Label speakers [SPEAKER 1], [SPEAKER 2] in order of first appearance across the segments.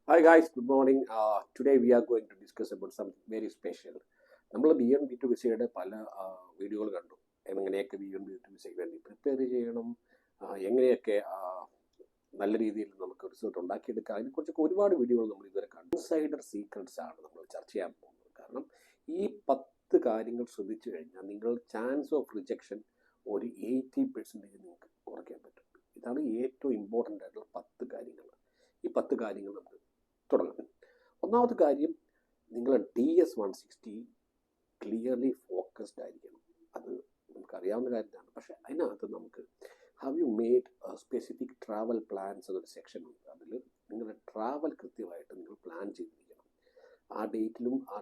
[SPEAKER 1] Hi guys, good morning. Today we are going to discuss about something very special. നമ്മൾ B1 B2 വിസയുടെ പല വീഡിയോകൾ കണ്ടു. എങ്ങനെയൊക്കെ B1 B2 വിസയ്ക്ക് വേണ്ടി പ്രിപ്പയർ ചെയ്യണം, എങ്ങനെയൊക്കെ നല്ല രീതിയിൽ നമുക്ക് റിസൾട്ട് ഉണ്ടാക്കിയെടുക്കാം, അതിനെക്കുറിച്ചൊക്കെ ഒരുപാട് വീഡിയോകൾ നമ്മൾ ഇതുവരെ കണ്ടു. ഇൻസൈഡർ സീക്രട്സ് ആണ് നമ്മൾ ചർച്ച ചെയ്യാൻ പോകുന്നത്. കാരണം ഈ 10 കാര്യങ്ങൾ ശ്രദ്ധിച്ചു കഴിഞ്ഞാൽ നിങ്ങൾ ചാൻസ് ഓഫ് റിജക്ഷൻ ഒരു 80% നിങ്ങൾക്ക് കുറയ്ക്കാൻ പറ്റും. ഇതാണ് ഏറ്റവും ഇമ്പോർട്ടൻ്റ് ആയിട്ടുള്ള 10 കാര്യങ്ങൾ. ഈ 10 കാര്യങ്ങൾ നമുക്ക് തുടങ്ങാം. ഒന്നാമത്തെ കാര്യം, നിങ്ങൾ DS-160 ക്ലിയർലി ഫോക്കസ്ഡ് ആയിരിക്കണം. അത് നമുക്കറിയാവുന്ന കാര്യമാണ്. പക്ഷേ അതിനകത്ത് നമുക്ക് have you made specific travel plans എന്നൊരു സെക്ഷൻ ഉണ്ട്. അതിൽ നിങ്ങളുടെ ട്രാവൽ കൃത്യമായിട്ട് നിങ്ങൾ പ്ലാൻ ചെയ്തിരിക്കണം. ആ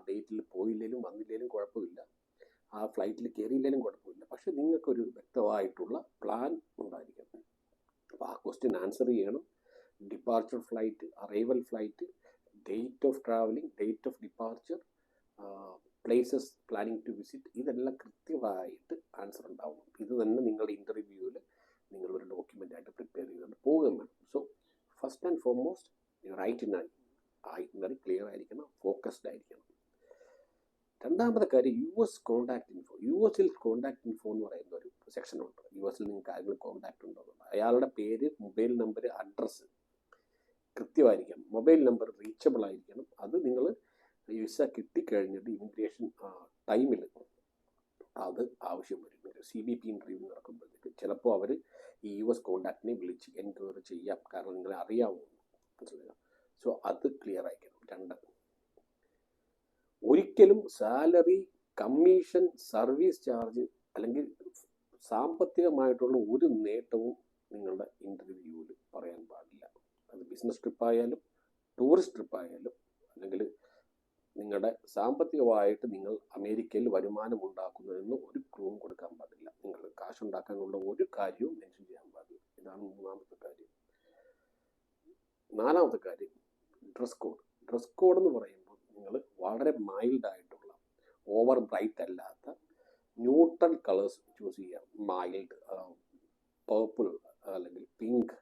[SPEAKER 1] ഡേറ്റിൽ പോയില്ലെങ്കിലും വന്നില്ലെങ്കിലും കുഴപ്പമില്ല, ആ ഫ്ലൈറ്റിൽ കയറിയില്ലെങ്കിലും കുഴപ്പമില്ല. പക്ഷേ നിങ്ങൾക്കൊരു വ്യക്തമായിട്ടുള്ള പ്ലാൻ ഉണ്ടായിരിക്കണം. അപ്പോൾ ആ ക്വസ്റ്റ്യൻ ആൻസർ ചെയ്യണം. Departure flight, arrival flight, date of travelling, date of departure, places planning to visit, ഇതെല്ലാം കൃത്യമായിട്ട് ആൻസർ ഉണ്ടാവണം. ഇത് തന്നെ നിങ്ങളുടെ ഇൻ്റർവ്യൂവിൽ നിങ്ങളൊരു ഡോക്യുമെൻ്റായിട്ട് പ്രിപ്പയർ ചെയ്തുകൊണ്ട് പോവുകയും വേണം. So first and foremost itinerary clear ആയിരിക്കണം, ഫോക്കസ്ഡ് ആയിരിക്കണം. രണ്ടാമത്തെ കാര്യം, US contact info. US contact info എന്ന് പറയുന്ന ഒരു സെക്ഷനുണ്ട്. US നിങ്ങൾക്ക് ആരെങ്കിലും കോൺടാക്ട് ഉണ്ടോ, അയാളുടെ പേര്, മൊബൈൽ നമ്പർ, അഡ്രസ്സ് കൃത്യമായിരിക്കണം. മൊബൈൽ നമ്പർ റീച്ചബിൾ ആയിരിക്കണം. അത് നിങ്ങൾ വിസ കിട്ടിക്കഴിഞ്ഞിട്ട് ഇമിഗ്രേഷൻ ടൈമിൽ അത് ആവശ്യം വരും. CBP ഇൻ്റർവ്യൂ നടക്കുമ്പോഴത്തേക്ക് ചിലപ്പോൾ അവർ ഈ US കോൺടാക്റ്റിനെ വിളിച്ച് എൻക്വയറി ചെയ്യാം, കാരണം നിങ്ങളെ അറിയാവുന്നു. മനസ്സിലായോ? സോ അത് ക്ലിയർ ആയിരിക്കണം. 2, ഒരിക്കലും സാലറി, കമ്മീഷൻ, സർവീസ് ചാർജ് അല്ലെങ്കിൽ സാമ്പത്തികമായിട്ടുള്ള ഒരു നേട്ടവും നിങ്ങളുടെ ഇൻ്റർവ്യൂവിൽ പറയാൻ പാടില്ല. അത് ബിസിനസ് ട്രിപ്പായാലും ടൂറിസ്റ്റ് ട്രിപ്പായാലും അല്ലെങ്കിൽ നിങ്ങളുടെ സാമ്പത്തികമായിട്ട് നിങ്ങൾ അമേരിക്കയിൽ വരുമാനം ഉണ്ടാക്കുന്നതെന്ന് ഒരു ക്ലൂവും കൊടുക്കാൻ പാടില്ല. നിങ്ങൾ കാശുണ്ടാക്കാനുള്ള ഒരു കാര്യവും മെൻഷൻ ചെയ്യാൻ പാടില്ല. ഇതാണ് 3ാമത്തെ കാര്യം. 4ാമത്തെ കാര്യം, ഡ്രസ് കോഡ്. ഡ്രസ് കോഡ് എന്ന് പറയുമ്പോൾ നിങ്ങൾ വളരെ മൈൽഡായിട്ടുള്ള, ഓവർ ബ്രൈറ്റ് അല്ലാത്ത ന്യൂട്രൽ കളേഴ്സ് ചൂസ് ചെയ്യുക. മൈൽഡ് പേർപ്പിൾ അല്ലെങ്കിൽ പിങ്ക്,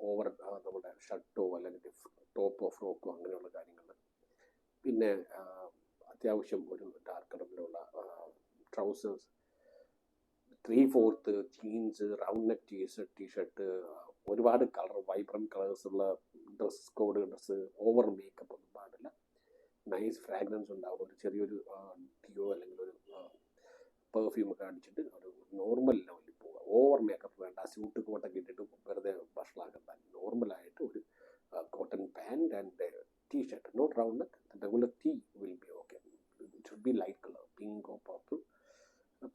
[SPEAKER 1] ഓവർ നമ്മുടെ ഷർട്ടോ അല്ലെങ്കിൽ ടോപ്പോ ഫ്രോക്കോ അങ്ങനെയുള്ള കാര്യങ്ങൾ. പിന്നെ അത്യാവശ്യം ഒരു ഡാർക്ക് കളറിലുള്ള trousers, 3/4 jeans, round neck t-shirt, ഒരുപാട് കളർ, വൈബ്രൻറ്റ് കളേഴ്സ് ഉള്ള dress code, dress. Over makeup ഒന്നും പാടില്ല. നൈസ് ഫ്രാഗ്രൻസ് ഉണ്ടാവും. ഒരു ചെറിയൊരു ഡിയോ അല്ലെങ്കിൽ ഒരു പെർഫ്യൂമൊക്കെ അടിച്ചിട്ട് ഒരു നോർമൽ ലെവലിൽ പോവുക. ഓവർ മേക്കപ്പ് വേണ്ട. സ്യൂട്ട് കോട്ടൊക്കെ ഇട്ടിട്ട് വെറുതെ വഷളാക്കണ്ട. നോർമലായിട്ട് ഒരു cotton pant and T shirt, not round neck. Regular tee will be okay. It should be light colour, pink or purple.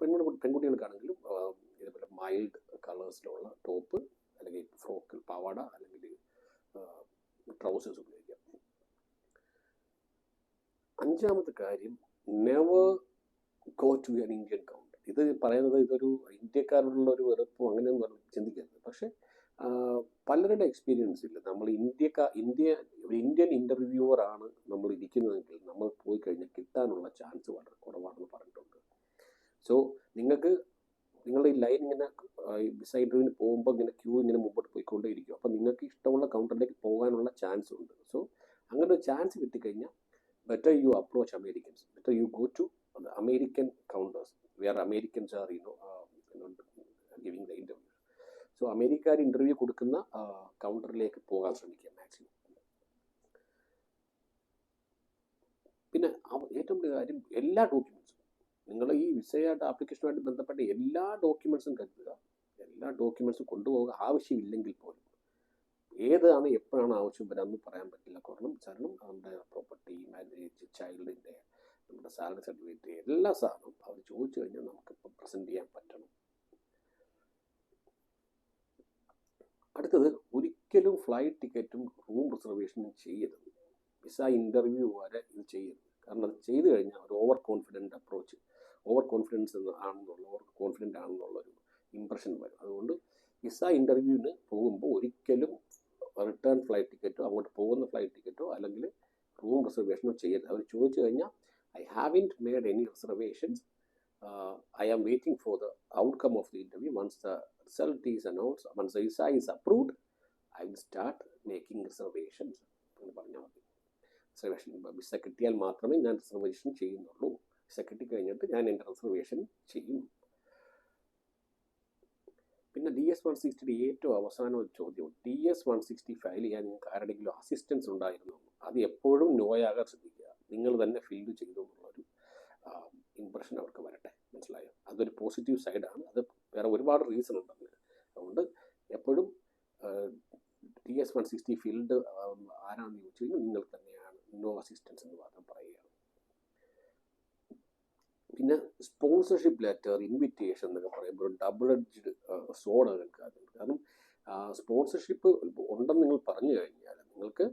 [SPEAKER 1] പെൺകുട്ടികൾക്കാണെങ്കിലും ഇതേപോലെ മൈൽഡ് കളേഴ്സിലുള്ള ടോപ്പ് അല്ലെങ്കിൽ ഫ്രോക്ക്, പാവാട അല്ലെങ്കിൽ ട്രൗസേഴ്സ് ഉപയോഗിക്കാം. 5ാമത്തെ കാര്യം, never go to an Indian counter. ഇത് പറയുന്നത് ഇതൊരു ഇന്ത്യക്കാരോടുള്ള ഒരു വെറുപ്പോ അങ്ങനെയൊന്നും ചിന്തിക്കരുത്. പക്ഷേ പലരുടെ എക്സ്പീരിയൻസിൽ നമ്മൾ ഇന്ത്യൻ ഇൻ്റർവ്യൂവർ ആണ് നമ്മൾ ഇരിക്കുന്നതെങ്കിൽ നമ്മൾ പോയി കഴിഞ്ഞാൽ കിട്ടാനുള്ള ചാൻസ് വളരെ കുറവാണെന്ന് പറഞ്ഞിട്ടുണ്ട്. സോ നിങ്ങൾക്ക് നിങ്ങളുടെ ഈ ലൈൻ ഇങ്ങനെ വിസ ഇൻ്റർവ്യൂവിന് പോകുമ്പോൾ ഇങ്ങനെ ക്യൂ ഇങ്ങനെ മുമ്പോട്ട് പോയിക്കൊണ്ടേയിരിക്കും. അപ്പോൾ നിങ്ങൾക്ക് ഇഷ്ടമുള്ള കൗണ്ടറിലേക്ക് പോകാനുള്ള ചാൻസ് ഉണ്ട്. സോ അങ്ങനെ ഒരു ചാൻസ് കിട്ടിക്കഴിഞ്ഞാൽ better you approach Americans. Better you go to the American counters where Americans are giving the interview. So അമേരിക്കക്കാർ ഇൻ്റർവ്യൂ കൊടുക്കുന്ന കൗണ്ടറിലേക്ക് പോകാൻ ശ്രമിക്കുക മാക്സിമം. പിന്നെ ഏറ്റവും വലിയ കാര്യം, എല്ലാ ഡോക്യുമെൻറ്റ്സും നിങ്ങൾ ഈ വിസയായിട്ട് ആപ്ലിക്കേഷനുമായിട്ട് ബന്ധപ്പെട്ട എല്ലാ ഡോക്യുമെൻറ്റ്സും കരുതുക. എല്ലാ ഡോക്യുമെൻറ്റ്സും കൊണ്ടുപോകുക. ആവശ്യമില്ലെങ്കിൽ പോലും ഏതാണ് എപ്പോഴാണ് ആവശ്യം വരാമെന്ന് പറയാൻ പറ്റില്ല. കാരണം നമ്മുടെ പ്രോപ്പർട്ടി, മാരേജ്, ചൈൽഡിൻ്റെ, നമ്മുടെ സാലറി സർട്ടിഫിക്കറ്റ്, എല്ലാ സാധനവും അവർ ചോദിച്ചു കഴിഞ്ഞാൽ നമുക്കിപ്പോൾ പ്രസൻറ്റ് ചെയ്യാൻ പറ്റണം. അടുത്തത്, ഒരിക്കലും ഫ്ലൈറ്റ് ടിക്കറ്റും റൂം റിസർവേഷനും ചെയ്യരുത്. വിസ ഇൻ്റർവ്യൂ വരെ ഇത് ചെയ്യരുത്. കാരണം അത് ചെയ്തു കഴിഞ്ഞാൽ ഒരു ഓവർ കോൺഫിഡൻ്റ് ആണെന്നുള്ളൊരു ഇമ്പ്രഷൻ വരും. അതുകൊണ്ട് വിസ ഇൻ്റർവ്യൂവിന് പോകുമ്പോൾ ഒരിക്കലും റിട്ടേൺ ഫ്ലൈറ്റ് ടിക്കറ്റോ അങ്ങോട്ട് പോകുന്ന ഫ്ലൈറ്റ് ടിക്കറ്റോ അല്ലെങ്കിൽ റൂം റിസർവേഷനോ ചെയ്യരുത്. അവർ ചോദിച്ചു കഴിഞ്ഞാൽ I haven't made any reservations, I am waiting for the outcome of the interview. Once the result is announced, once the visa is approved, I will start making reservations എന്ന് പറഞ്ഞാൽ മതി. Reservation visa കിട്ടിയാൽ മാത്രമേ ഞാൻ reservation ചെയ്യുന്നുള്ളൂ. Visa കിട്ടിക്കഴിഞ്ഞിട്ട് ഞാൻ എൻ്റെ reservation ചെയ്യും. പിന്നെ DS-160 ഏറ്റവും അവസാനം ഒരു ചോദ്യം, DS-160 ഫയൽ ചെയ്യാൻ നിങ്ങൾക്ക് ആരുടെയെങ്കിലും അസിസ്റ്റൻസ് ഉണ്ടായിരുന്നു? അത് എപ്പോഴും നോയാകാൻ ശ്രദ്ധിക്കുക. നിങ്ങൾ തന്നെ ഫീൽഡ് ചെയ്തു എന്നുള്ളൊരു ഇമ്പ്രഷൻ അവർക്ക് വരട്ടെ. മനസ്സിലായോ? അതൊരു പോസിറ്റീവ് സൈഡാണ്. അത് വേറെ ഒരുപാട് റീസൺ ഉണ്ടെന്ന്. അതുകൊണ്ട് എപ്പോഴും DS-160 ഫീൽഡ് ആരാണെന്ന് ചോദിച്ചു കഴിഞ്ഞാൽ നിങ്ങൾ തന്നെയാണ്, നോ അസിസ്റ്റൻസ് എന്ന് മാത്രം പറയുകയാണ്. പിന്നെ സ്പോൺസർഷിപ്പ് ലെറ്റർ, ഇൻവിറ്റേഷൻ എന്നൊക്കെ പറയുമ്പോൾ ഡബിൾ എഡ്ജ്ഡ് സോഡ് കേൾക്കാറുണ്ട്. കാരണം സ്പോൺസർഷിപ്പ് ഉണ്ടെന്ന് നിങ്ങൾ പറഞ്ഞു കഴിഞ്ഞാൽ നിങ്ങൾക്ക്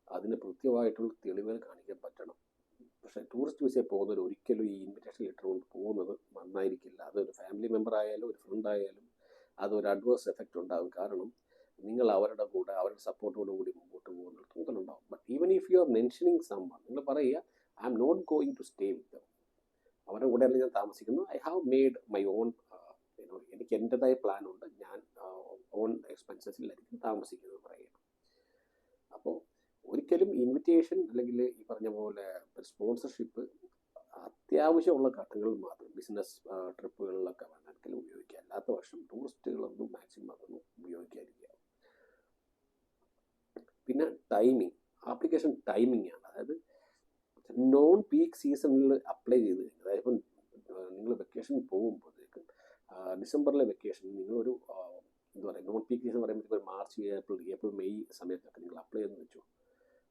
[SPEAKER 1] അതിന് കൃത്യമായിട്ടുള്ള തെളിവുകൾ കാണിക്കാൻ പറ്റണം. പക്ഷേ ടൂറിസ്റ്റ് വിസയിൽ പോകുന്നവർ ഒരിക്കലും ഈ ഇൻവിറ്റേഷൻ ലെറ്റർ കൊണ്ട് പോകുന്നത് നന്നായിരിക്കില്ല. അതൊരു ഫാമിലി മെമ്പർ ആയാലും ഒരു ഫ്രണ്ട് ആയാലും അതൊരു അഡ്വേഴ്സ് എഫക്റ്റ് ഉണ്ടാകും. കാരണം നിങ്ങൾ അവരുടെ കൂടെ അവരുടെ സപ്പോർട്ടോടു കൂടി മുമ്പോട്ട് പോകുന്ന തോന്നലുണ്ടാവും. But even if you are mentioning summon, നിങ്ങൾ പറയുക I'm not going to stay with them, അവരുടെ കൂടെയല്ല ഞാൻ താമസിക്കുന്നു, I have made my own, എനിക്ക് എൻ്റെതായ പ്ലാനുണ്ട്, ഞാൻ ഓൺ എക്സ്പെൻസസിലായിരിക്കും താമസിക്കുന്നത് പറയുക. അപ്പോൾ ഒരിക്കലും ഇൻവിറ്റേഷൻ അല്ലെങ്കിൽ ഈ പറഞ്ഞ പോലെ സ്പോൺസർഷിപ്പ് അത്യാവശ്യമുള്ള ഘട്ടങ്ങളിൽ മാത്രം ബിസിനസ് ട്രിപ്പുകളിലൊക്കെ വേണമെങ്കിൽ ഉപയോഗിക്കുക. അല്ലാത്ത പക്ഷം ടൂറിസ്റ്റുകളൊന്നും മാക്സിമം അതൊന്നും ഉപയോഗിക്കാതിരിക്കുക. പിന്നെ ടൈമിങ്, ആപ്ലിക്കേഷൻ ടൈമിംഗ് ആണ്. അതായത് നോൺ പീക്ക് സീസണിൽ അപ്ലൈ ചെയ്ത് കഴിഞ്ഞാൽ, അതായത് ഇപ്പം നിങ്ങൾ വെക്കേഷൻ പോകുമ്പോഴത്തേക്ക് ഡിസംബറിലെ വെക്കേഷൻ നിങ്ങളൊരു എന്താ പറയുക, നോൺ പീക്ക് സീസൺ പറയുമ്പോഴത്തേക്ക് ഒരു മാർച്ച്, ഏപ്രിൽ മെയ് സമയത്തൊക്കെ നിങ്ങൾ അപ്ലൈ ചെയ്തെന്ന് വെച്ചു.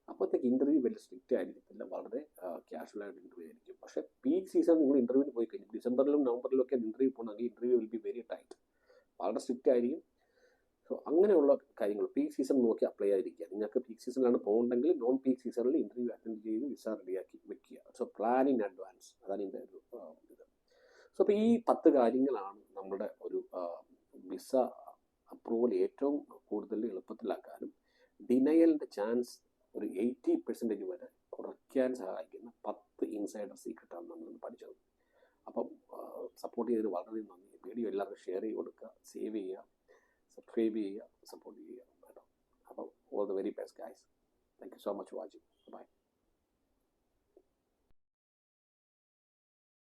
[SPEAKER 1] അപ്പോഴത്തേക്ക് ഇൻ്റർവ്യൂ വലിയ സ്ട്രിക്റ്റ് ആയിരിക്കത്തില്ല, വളരെ ക്യാഷ്വലായിട്ട് ഇൻ്റർവ്യൂ ആയിരിക്കും. പക്ഷേ പീക്ക് സീസൺ നിങ്ങൾ ഇൻ്റർവ്യൂവിന് പോയി കഴിഞ്ഞു, ഡിസംബറിലും നവംബറിലും ഒക്കെ ഇൻ്റർവ്യൂ പോകണമെങ്കിൽ interview will be very tight, വളരെ സ്ട്രിക്റ്റ് ആയിരിക്കും. സോ അങ്ങനെയുള്ള കാര്യങ്ങൾ പീക്ക് സീസൺ നോക്കി അപ്ലൈ ചെയ്തിരിക്കുക. നിങ്ങൾക്ക് പീക്ക് സീസണിലാണ് പോകണമെങ്കിൽ നോൺ പീക്ക് സീസണിൽ ഇൻ്റർവ്യൂ അറ്റൻഡ് ചെയ്ത് വിസ റെഡിയാക്കി വെക്കുക. സോ പ്ലാൻ ഇൻ അഡ്വാൻസ്, അതാണ് ഇതിൻ്റെ ഒരു ഇത്. സോ അപ്പോൾ ഈ 10 കാര്യങ്ങളാണ് നമ്മുടെ ഒരു വിസ അപ്രൂവൽ ഏറ്റവും കൂടുതൽ എളുപ്പത്തിലാക്കാനും ഡിനയലിൻ്റെ ചാൻസ് ഒരു 80% വരെ കുറയ്ക്കാൻ സഹായിക്കുന്ന 10 ഇൻസൈഡർ സീക്രട്ടാണ് നമ്മൾ പഠിച്ചത്. അപ്പം സപ്പോർട്ട് ചെയ്തതിന് വളരെ നന്ദി. വീഡിയോ എല്ലാവർക്കും ഷെയർ ചെയ്ത് കൊടുക്കുക, സേവ് ചെയ്യുക, സബ്സ്ക്രൈബ് ചെയ്യുക, സപ്പോർട്ട് ചെയ്യുക കേട്ടോ. അപ്പം all the very best guys. Thank you so much for watching. By.